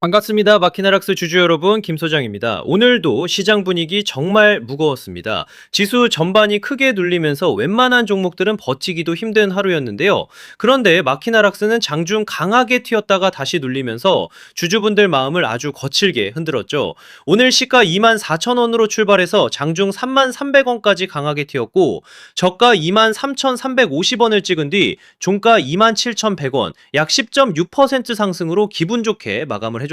반갑습니다. 마키나락스 주주 여러분, 김 소장입니다. 오늘도 시장 분위기 정말 무거웠습니다. 지수 전반이 크게 눌리면서 웬만한 종목들은 버티기도 힘든 하루였는데요. 그런데 마키나락스는 장중 강하게 튀었다가 다시 눌리면서 주주분들 마음을 아주 거칠게 흔들었죠. 오늘 시가 24,000원으로 출발해서 장중 33,300원까지 강하게 튀었고, 저가 23,350원을 찍은 뒤 종가 27,100원, 약 10.6% 상승으로 기분 좋게 마감을 해줬습니다.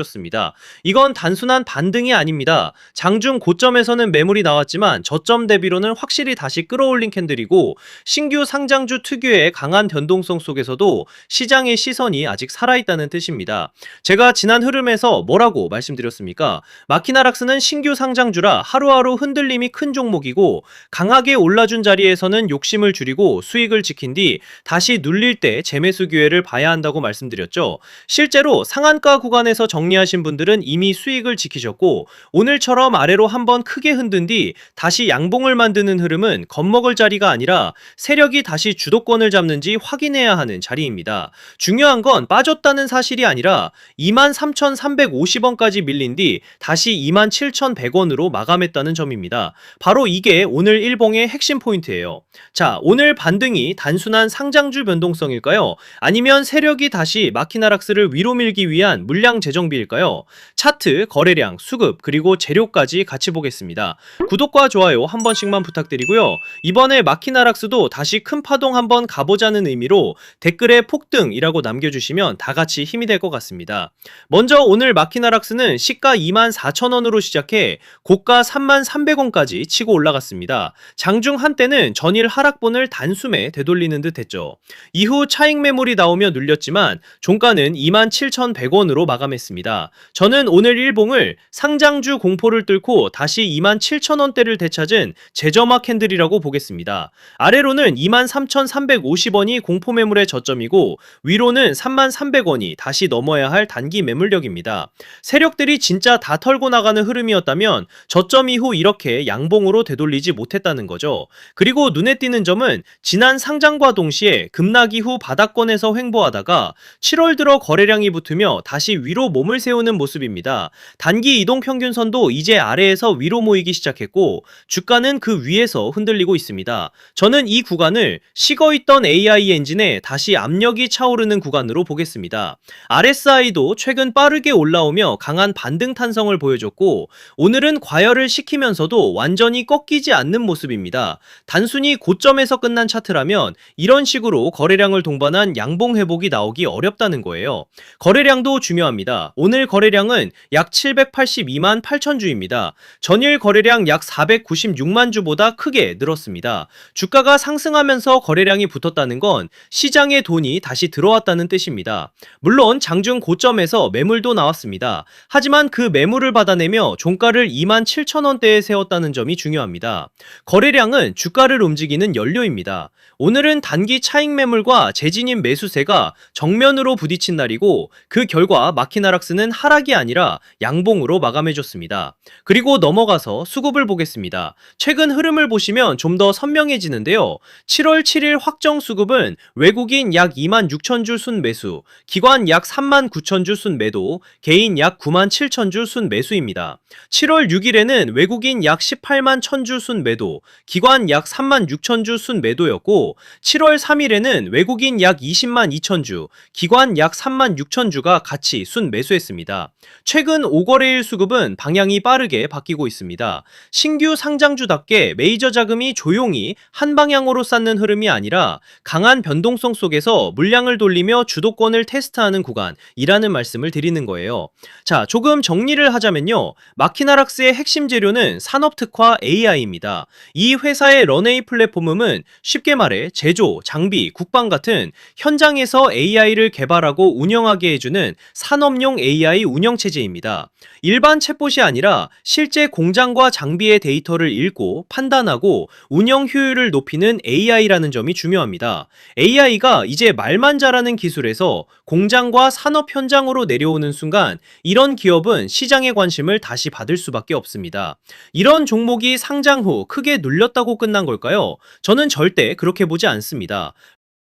이건 단순한 반등이 아닙니다. 장중 고점에서는 매물이 나왔지만 저점 대비로는 확실히 다시 끌어올린 캔들이고, 신규 상장주 특유의 강한 변동성 속에서도 시장의 시선이 아직 살아있다는 뜻입니다. 제가 지난 흐름에서 뭐라고 말씀드렸습니까? 마키나락스는 신규 상장주라 하루하루 흔들림이 큰 종목이고, 강하게 올라준 자리에서는 욕심을 줄이고 수익을 지킨 뒤 다시 눌릴 때 재매수 기회를 봐야 한다고 말씀드렸죠. 실제로 상한가 구간에서 정리하신 분들은 이미 수익을 지키셨고, 오늘처럼 아래로 한번 크게 흔든 뒤 다시 양봉을 만드는 흐름은 겁먹을 자리가 아니라 세력이 다시 주도권을 잡는지 확인해야 하는 자리입니다. 중요한 건 빠졌다는 사실이 아니라 23,350원까지 밀린 뒤 다시 27,100원으로 마감했다는 점입니다. 바로 이게 오늘 일봉의 핵심 포인트예요. 자, 오늘 반등이 단순한 상장주 변동성일까요? 아니면 세력이 다시 마키나락스를 위로 밀기 위한 물량 재정비일까요? 차트, 거래량, 수급, 그리고 재료까지 같이 보겠습니다. 구독과 좋아요 한 번씩만 부탁드리고요. 이번에 마키나락스도 다시 큰 파동 한번 가보자는 의미로 댓글에 폭등이라고 남겨주시면 다 같이 힘이 될 것 같습니다. 먼저 오늘 마키나락스는 시가 24,000원으로 시작해 고가 33,300원까지 치고 올라갔습니다. 장중 한때는 전일 하락분을 단숨에 되돌리는 듯 했죠. 이후 차익 매물이 나오며 눌렸지만 종가는 27,100원으로 마감했습니다. 저는 오늘 일봉을 상장주 공포를 뚫고 다시 27,000원대를 되찾은 재점화 캔들이라고 보겠습니다. 아래로는 23,350원이 공포 매물의 저점이고, 위로는 33,300원이 다시 넘어야 할 단기 매물력입니다. 세력들이 진짜 다 털고 나가는 흐름이었다면 저점 이후 이렇게 양봉으로 되돌리지 못했다는 거죠. 그리고 눈에 띄는 점은 지난 상장과 동시에 급락 이후 바닥권에서 횡보하다가 7월 들어 거래량이 붙으며 다시 위로 몸을 세우는 모습입니다. 단기 이동 평균선도 이제 아래에서 위로 모이기 시작했고, 주가는 그 위에서 흔들리고 있습니다. 저는 이 구간을 식어있던 AI 엔진에 다시 압력이 차오르는 구간으로 보겠습니다. RSI도 최근 빠르게 올라오며 강한 반등 탄성을 보여줬고, 오늘은 과열을 시키면서도 완전히 꺾이지 않는 모습입니다. 단순히 고점에서 끝난 차트라면 이런 식으로 거래량을 동반한 양봉 회복이 나오기 어렵다는 거예요. 거래량도 중요합니다. 오늘 거래량은 약 782만 8천 주입니다. 전일 거래량 약 496만 주보다 크게 늘었습니다. 주가가 상승하면서 거래량이 붙었다는 건 시장에 돈이 다시 들어왔다는 뜻입니다. 물론 장중 고점에서 매물도 나왔습니다. 하지만 그 매물을 받아내며 종가를 27,000원대에 세웠다는 점이 중요합니다. 거래량은 주가를 움직이는 연료입니다. 오늘은 단기 차익 매물과 재진입 매수세가 정면으로 부딪힌 날이고, 그 결과 마키나락스는 하락이 아니라 양봉으로 마감해줬습니다. 그리고 넘어가서 수급을 보겠습니다. 최근 흐름을 보시면 좀 더 선명해지는데요. 7월 7일 확정 수급은 외국인 약 26,000주 순매수, 기관 약 39,000주 순매도, 개인 약 97,000주 순매수입니다. 7월 6일에는 외국인 약 18만 1,000주 순매도, 기관 약 36,000주 순매도였고, 7월 3일에는 외국인 약 20만 2,000주, 기관 약 3만 6,000주가 같이 순매수했습니다. 최근 5거래일 수급은 방향이 빠르게 바뀌고 있습니다. 신규 상장주답게 메이저 자금이 조용히 한 방향으로 쌓는 흐름이 아니라 강한 변동성 속에서 물량을 돌리며 주도권을 테스트하는 구간이라는 말씀을 드리는 거예요. 자, 조금 정리를 하자면요. 마키나락스의 핵심 재료는 산업특화 AI입니다. 이 회사의 런웨이 플랫폼은 쉽게 말해 제조, 장비, 국방 같은 현장에서 AI를 개발하고 운영하게 해주는 산업용 AI 운영체제입니다. 일반 챗봇이 아니라 실제 공장과 장비의 데이터를 읽고 판단하고 운영 효율을 높이는 AI라는 점이 중요합니다. AI가 이제 말만 잘하는 기술에서 공장과 산업 현장으로 내려오는 순간 이런 기업은 시장의 관심을 다시 받을 수밖에 없습니다. 이런 종목이 상장 후 크게 눌렸다고 끝난 걸까요? 저는 절대 그렇게 보지 않습니다.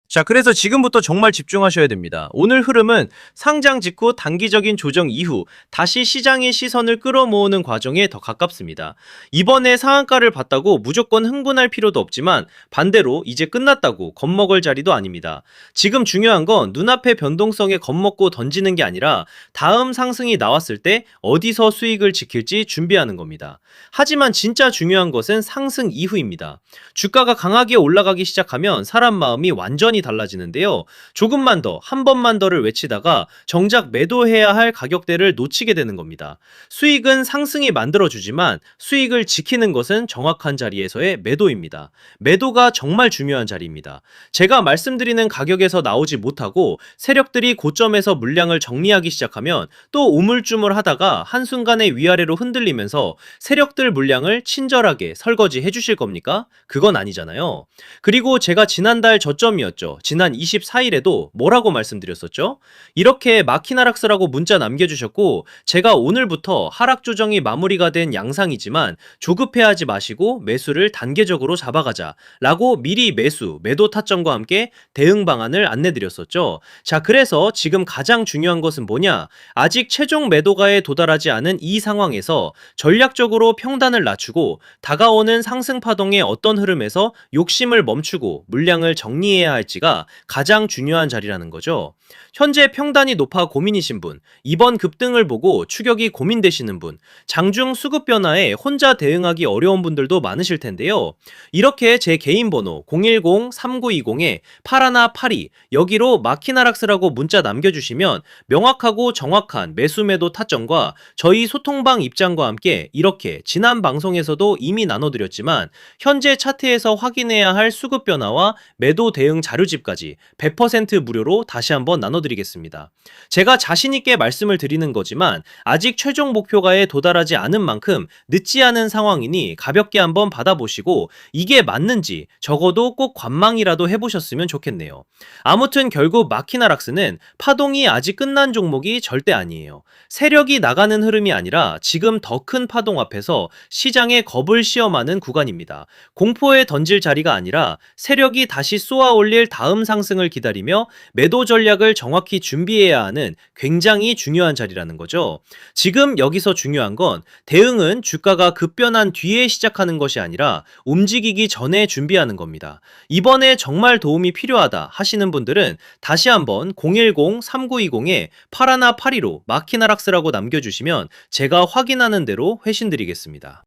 자, 그래서 지금부터 정말 집중하셔야 됩니다. 오늘 흐름은 상장 직후 단기적인 조정 이후 다시 시장의 시선을 끌어모으는 과정에 더 가깝습니다. 이번에 상한가를 봤다고 무조건 흥분할 필요도 없지만 반대로 이제 끝났다고 겁먹을 자리도 아닙니다. 지금 중요한 건 눈앞의 변동성에 겁먹고 던지는 게 아니라 다음 상승이 나왔을 때 어디서 수익을 지킬지 준비하는 겁니다. 하지만 진짜 중요한 것은 상승 이후입니다. 주가가 강하게 올라가기 시작하면 사람 마음이 완전히 달라지는데요. 조금만 더, 한 번만 더를 외치다가 정작 매도해야 할 가격대를 놓치게 되는 겁니다. 수익은 상승이 만들어주지만 수익을 지키는 것은 정확한 자리에서의 매도입니다. 매도가 정말 중요한 자리입니다. 제가 말씀드리는 가격에서 나오지 못하고 세력들이 고점에서 물량을 정리하기 시작하면 또 우물쭈물 하다가 한순간에 위아래로 흔들리면서 세력들 물량을 친절하게 설거지 해주실 겁니까? 그건 아니잖아요. 그리고 제가 지난달 저점이었죠. 지난 24일에도 뭐라고 말씀드렸었죠? 이렇게 마킨 하락스라고 문자 남겨주셨고 제가 오늘부터 하락 조정이 마무리가 된 양상이지만 조급해하지 마시고 매수를 단계적으로 잡아가자 라고 미리 매도 타점과 함께 대응 방안을 안내드렸었죠. 자, 그래서 지금 가장 중요한 것은 뭐냐? 아직 최종 매도가에 도달하지 않은 이 상황에서 전략적으로 평단을 낮추고 다가오는 상승 파동의 어떤 흐름에서 욕심을 멈추고 물량을 정리해야 할지가 가장 중요한 자리라는 거죠. 현재 평단이 높아 고민이신 분, 이번 급등을 보고 추격이 고민되시는 분, 장중 수급 변화에 혼자 대응하기 어려운 분들도 많으실 텐데요. 이렇게 제 개인 번호 010-3920-8182 여기로 마키나락스라고 문자 남겨주시면 명확하고 정확한 매수 매도 타점과 저희 소통방 입장과 함께 이렇게 지난 방송에서도 이미 나눠드렸지만 현재 차트에서 확인해야 할 수급 변화와 매도 대응 자료집까지 100% 무료로 다시 한번 나눠드리겠습니다. 제가 자신있게 말씀을 드리는 거지만 아직 최종 목표가에 도달하지 않은 만큼 늦지 않은 상황이니 가볍게 한번 받아보시고 이게 맞는지 적어도 꼭 관망이라도 해보셨으면 좋겠네요. 아무튼 결국 마키나락스는 파동이 아직 끝난 종목이 절대 아니에요. 세력이 나가는 흐름이 아니라 지금 더 큰 파동 앞에서 시장에 겁을 시험하는 구간입니다. 공포에 던질 자리가 아니라 세력이 다시 쏘아 올릴 다음 상승을 기다리며 매도 전략을 정확히 준비해야 하는 굉장히 중요한 자리라는 거죠. 지금 여기서 중요한 건 대응은 주가가 급변한 뒤에 시작하는 것이 아니라 움직이기 전에 준비하는 겁니다. 이번에 정말 도움이 필요하다 하시는 분들은 다시 한번 010-3920-8182로 마키나락스라고 남겨주시면 제가 확인하는 대로 회신드리겠습니다.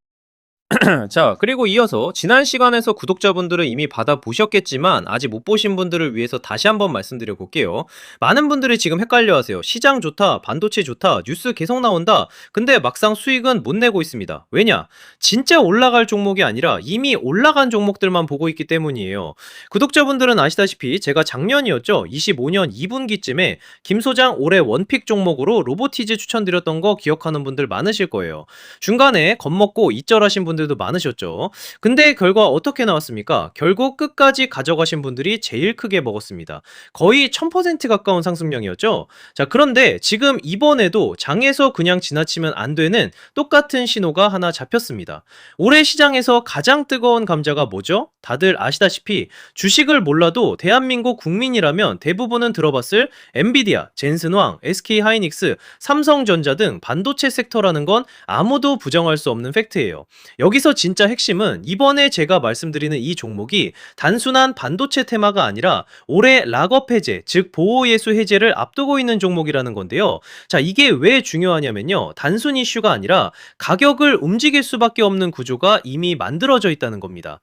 자, 그리고 이어서 지난 시간에서 구독자분들은 이미 받아보셨겠지만 아직 못 보신 분들을 위해서 다시 한번 말씀드려 볼게요. 많은 분들이 지금 헷갈려 하세요. 시장 좋다, 반도체 좋다, 뉴스 계속 나온다. 근데 막상 수익은 못 내고 있습니다. 왜냐? 진짜 올라갈 종목이 아니라 이미 올라간 종목들만 보고 있기 때문이에요. 구독자분들은 아시다시피 제가 작년이었죠. 25년 2분기쯤에 김 소장 올해 원픽 종목으로 로보티즈 추천드렸던 거 기억하는 분들 많으실 거예요. 중간에 겁먹고 이절하신 분들도 많으셨죠. 근데 결과 어떻게 나왔습니까? 결국 끝까지 가져가신 분들이 제일 크게 먹었습니다. 거의 1000% 가까운 상승량이었죠. 자, 그런데 지금 이번에도 장에서 그냥 지나치면 안 되는 똑같은 신호가 하나 잡혔습니다. 올해 시장에서 가장 뜨거운 감자가 뭐죠? 다들 아시다시피 주식을 몰라도 대한민국 국민이라면 대부분은 들어봤을 엔비디아, 젠슨왕, SK하이닉스, 삼성전자 등 반도체 섹터라는 건 아무도 부정할 수 없는 팩트예요. 여기서 진짜 핵심은 이번에 제가 말씀드리는 이 종목이 단순한 반도체 테마가 아니라 올해 락업 해제, 즉 보호예수 해제를 앞두고 있는 종목이라는 건데요. 자, 이게 왜 중요하냐면요. 단순 이슈가 아니라 가격을 움직일 수밖에 없는 구조가 이미 만들어져 있다는 겁니다.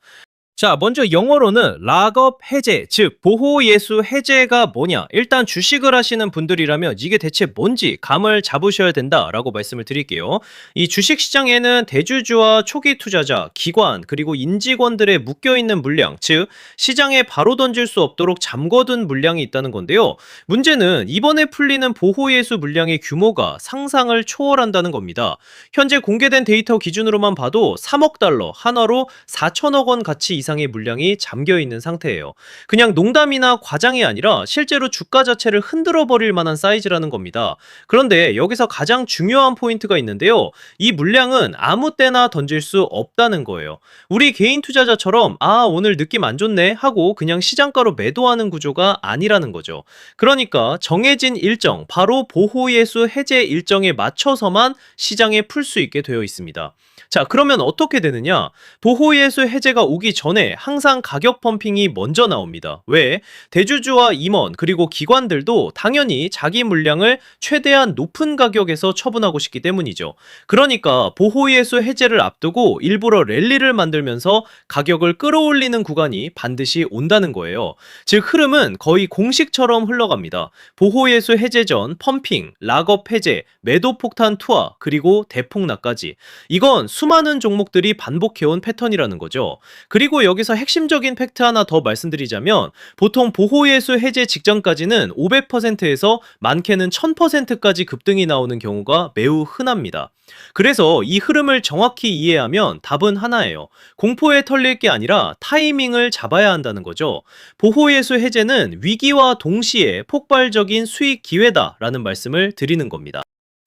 자, 먼저 영어로는 락업 해제, 즉 보호예수 해제가 뭐냐. 일단 주식을 하시는 분들이라면 이게 대체 뭔지 감을 잡으셔야 된다라고 말씀을 드릴게요. 이 주식시장에는 대주주와 초기 투자자, 기관, 그리고 인직원들의 묶여있는 물량, 즉 시장에 바로 던질 수 없도록 잠궈둔 물량이 있다는 건데요. 문제는 이번에 풀리는 보호예수 물량의 규모가 상상을 초월한다는 겁니다. 현재 공개된 데이터 기준으로만 봐도 3억 달러, 한화로 4천억 원 가치 이상 이상의 물량이 잠겨 있는 상태예요. 그냥 농담이나 과장이 아니라 실제로 주가 자체를 흔들어 버릴 만한 사이즈라는 겁니다. 그런데 여기서 가장 중요한 포인트가 있는데요. 이 물량은 아무 때나 던질 수 없다는 거예요. 우리 개인 투자자처럼 오늘 느낌 안 좋네 하고 그냥 시장가로 매도하는 구조가 아니라는 거죠. 그러니까 정해진 일정, 바로 보호예수 해제 일정에 맞춰서만 시장에 풀 수 있게 되어 있습니다. 자, 그러면 어떻게 되느냐? 보호예수 해제가 오기 전에 항상 가격 펌핑이 먼저 나옵니다. 왜? 대주주와 임원 그리고 기관들도 당연히 자기 물량을 최대한 높은 가격에서 처분하고 싶기 때문이죠. 그러니까 보호예수 해제를 앞두고 일부러 랠리를 만들면서 가격을 끌어올리는 구간이 반드시 온다는 거예요. 즉 흐름은 거의 공식처럼 흘러갑니다. 보호예수 해제 전 펌핑, 락업 해제, 매도 폭탄 투하, 그리고 대폭락까지. 이건 수많은 종목들이 반복해온 패턴이라는 거죠. 그리고 여기서 핵심적인 팩트 하나 더 말씀드리자면 보통 보호예수 해제 직전까지는 500%에서 많게는 1000%까지 급등이 나오는 경우가 매우 흔합니다. 그래서 이 흐름을 정확히 이해하면 답은 하나예요. 공포에 털릴 게 아니라 타이밍을 잡아야 한다는 거죠. 보호예수 해제는 위기와 동시에 폭발적인 수익 기회다라는 말씀을 드리는 겁니다.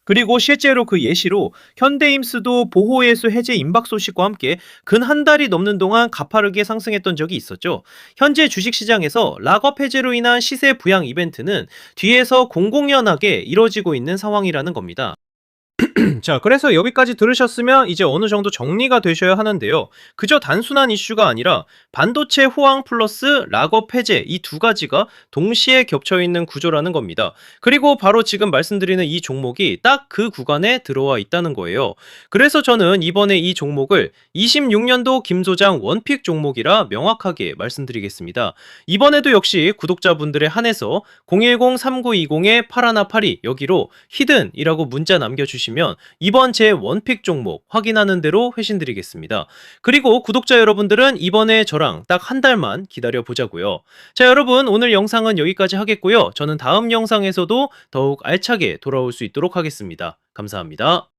그리고 실제로 그 예시로 현대임스도 보호예수 해제 임박 소식과 함께 근 한 달이 넘는 동안 가파르게 상승했던 적이 있었죠. 현재 주식시장에서 락업 해제로 인한 시세 부양 이벤트는 뒤에서 공공연하게 이뤄지고 있는 상황이라는 겁니다. 자, 그래서 여기까지 들으셨으면 이제 어느 정도 정리가 되셔야 하는데요. 그저 단순한 이슈가 아니라 반도체 호황 플러스 락업 해제 이 두 가지가 동시에 겹쳐 있는 구조라는 겁니다. 그리고 바로 지금 말씀드리는 이 종목이 딱 그 구간에 들어와 있다는 거예요. 그래서 저는 이번에 이 종목을 26년도 김 소장 원픽 종목이라 명확하게 말씀드리겠습니다. 이번에도 역시 구독자분들에 한해서 010-3920-8182 여기로 히든이라고 문자 남겨주시면 이번 제 원픽 종목 확인하는 대로 회신드리겠습니다. 그리고 구독자 여러분들은 이번에 저랑 딱 한 달만 기다려 보자고요. 자, 여러분 오늘 영상은 여기까지 하겠고요. 저는 다음 영상에서도 더욱 알차게 돌아올 수 있도록 하겠습니다. 감사합니다.